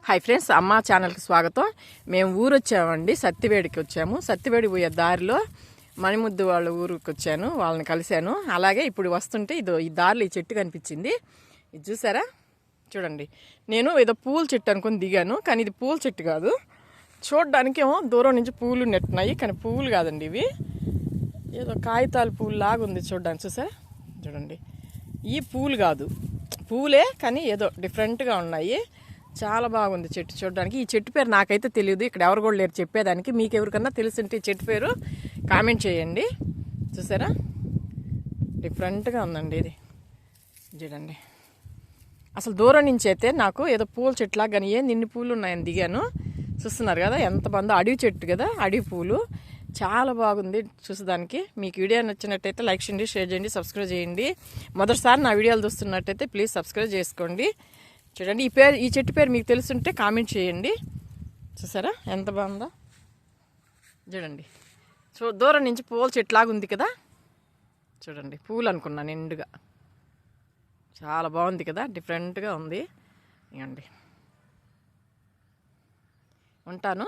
Hi friends, అమ్మ ఛానల్కి స్వాగతం. మేము ఊరు వచ్చామండి, సత్తివేడికి వచ్చాము. సత్తివేడి పోయే దారిలో మణిముద్దు వాళ్ళ ఊరికి వచ్చాను, వాళ్ళని కలిశాను. అలాగే ఇప్పుడు వస్తుంటే ఈ దారిలో ఈ చెట్టు కనిపించింది. ఇది చూసారా, చూడండి. నేను ఏదో పూల చెట్టు అనుకుని దిగాను, కానీ ఇది పూల చెట్టు కాదు. చూడడానికి ఏమో దూరం నుంచి పూలు నెట్టున్నాయి, కానీ పువ్వులు కాదండి ఇవి. ఏదో కాగితాల పూలు లాగా ఉంది చూడడానికి. చూసారా, చూడండి. ఈ పూలు కాదు, పూలే కానీ ఏదో డిఫరెంట్గా ఉన్నాయి. చాలా బాగుంది చెట్టు చూడడానికి. ఈ చెట్టు పేరు నాకైతే తెలియదు, ఇక్కడ ఎవరు కూడా లేరు చెప్పేదానికి. మీకు ఎవరికన్నా తెలుసుంటే ఈ చెట్టు పేరు కామెంట్ చేయండి. చూసారా, డిఫరెంట్గా ఉందండి ఇది. చూడండి, అసలు దూరం నుంచి అయితే నాకు ఏదో పూల చెట్టులాగా కానీ నిన్ని పూలు ఉన్నాయని దిగాను. చూస్తున్నారు కదా ఎంత బాగుందో, అడవి చెట్టు కదా, అడవి పూలు. చాలా బాగుంది చూసేదానికి. మీకు వీడియో నచ్చినట్టయితే లైక్ చేయండి, షేర్ చేయండి, సబ్స్క్రైబ్ చేయండి. మొదటిసారి నా వీడియోలు చూస్తున్నట్టయితే ప్లీజ్ సబ్స్క్రైబ్ చేసుకోండి. చూడండి, ఈ చెట్టు పేరు మీకు తెలుసుంటే కామెంట్ చేయండి. చూసారా ఎంత బాగుందో, చూడండి. దూరం నుంచి పూల చెట్టులాగా ఉంది కదా. చూడండి, పూలు అనుకున్నా నిండుగా. చాలా బాగుంది కదా, డిఫరెంట్గా ఉంది. ఇవ్వండి, ఉంటాను.